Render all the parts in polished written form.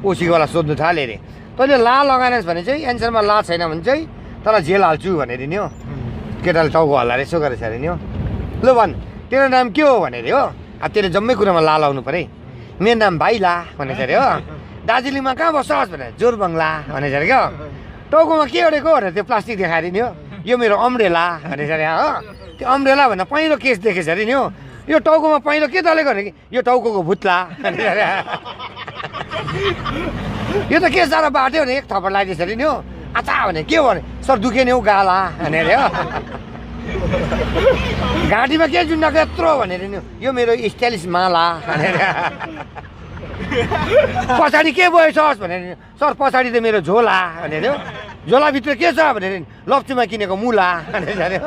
ओसीकोवाला सोध्नु थाल्यो अरे तैँले ला लगाएनस् भने चाहिँ एन्सरमा ला छैन भने चाहिँ तँलाई जेल हाल्छु भनेर नि हो केटाले टाउको हल्लाएर यसो गरेछ अरे नि हो ल भन् तेरो नाम के हो भनेर हो अब तेरो जम्मै कुरामा ला लाउनु पऱ्यो मेरो नाम भाइ ला भनेछ अरे हो दार्जिलिङमा कहाँ बस्छस् भनेर जोरबङ्ला भनेछ अरे क्या टाउकोमा के अडेको भनेर त्यो प्लास्टिक देखाएर नि हो यो मेरो अम्ब्रेला भनेछ अरे हो त्यो अम्ब्रेला भनेर पहेँलो केस देखेछ अरे नि हो यो टाउकोमा पहेँलो के दलेको भने कि यो टाउको भुत्ला भनेछ अरे यो त के साह्रो बाट्यो भने एक थप्पड लगाइदिएछ अरे नि हो आचा भने के भने सर दुखे नि हौ गाला भनेर हो घाँटीमा के जुन्डाको यत्रो भनेर नि यो मेरो स्टाइलिस माला भनेर पछाडि के बोएछस् भनेर सर पछाडि त मेरो झोला भनेर झोलाभित्र के छ भनेर लप्चूमा किनेको मुला भनेर अरे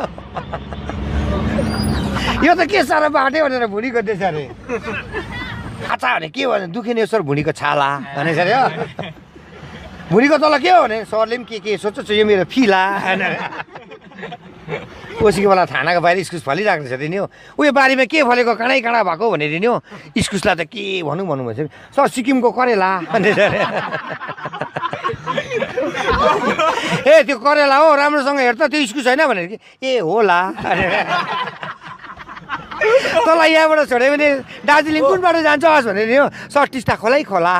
यो त के साह्रो बाट्यो भनेर भुँडी गर्दैछ अरे आचा भने के भने दुखेन सर भुँडीको छाला भनेछ अरे हो भुँडीको तल के हो भने सरले पनि के सोच्छ यो मेरो फिला कोसीको बेला थानाको बाहिर इस्कुस फलिरहेको रहेछ नि हो उयो बारीमा के फलेको काँडै काँडा भएको भनेर नि हो इस्कुसलाई त के भनौँ भएछ सर सिक्किमको करेला भनेर ए त्यो करेला हो राम्रोसँग हेर त त्यो इस्कुस होइन भनेर कि ए होला तँलाई यहाँबाट छोड्यो भने दार्जिलिङ कुन बाटो जान्छस् भनेर नि हो सर टिस्टा खोलै खोला